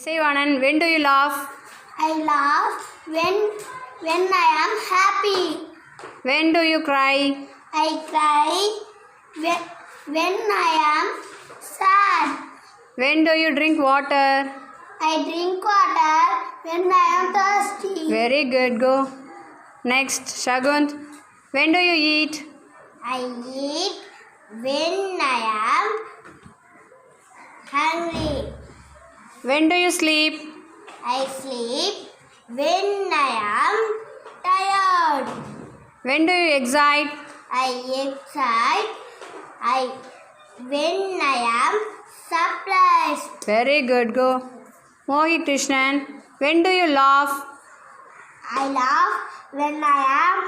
Say Anand, when do you laugh? I laugh when I am happy. When do you cry? I cry when I am sad. When do you drink water? I drink water when I am thirsty. Very good, go. Next, Shagunt, when do you eat? I eat when I am hungry. When do you sleep? I sleep when I am tired. When do you excite? I excite when I am surprised. Very good, go. Mohit Krishnan, when do you laugh? I laugh when I am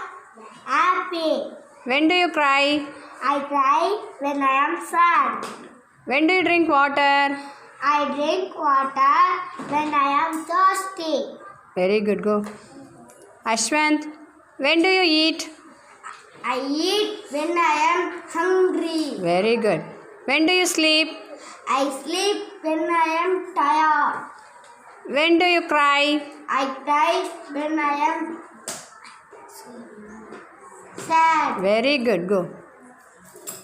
happy. When do you cry? I cry when I am sad. When do you drink water? I drink water when I am thirsty. Very good, go. Ashwant, when do you eat? I eat when I am hungry. Very good. When do you sleep? I sleep when I am tired. When do you cry? I cry when I am sad. Very good, go.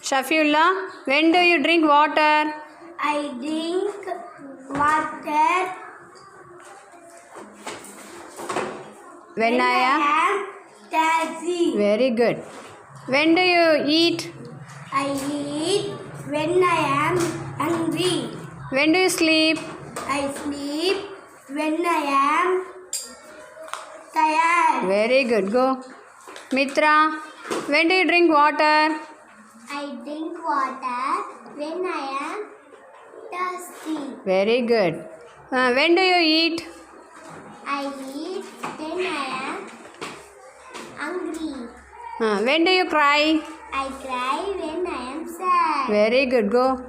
Shafiullah, when do you drink water? I drink water When I am thirsty. Very good. When do you eat? I eat when I am hungry. When do you sleep? I sleep when I am tired. Very good, go. Mitra, when do you drink water? I drink water when I am thirsty. Very good. When do you eat? I eat when I am hungry. When do you cry? I cry when I am sad. Very good, go.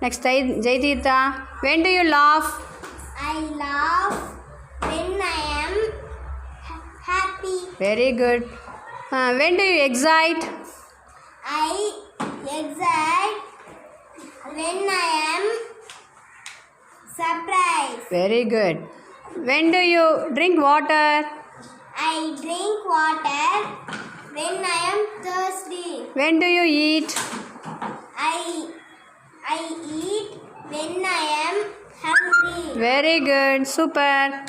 Next, Jaitirtha, when do you laugh? I laugh when I am happy. Very good. When do you excite? I excite when I am surprised. Very good. When do you drink water? I drink water when I am thirsty. When do you eat? I eat when I am hungry. Very good. Super.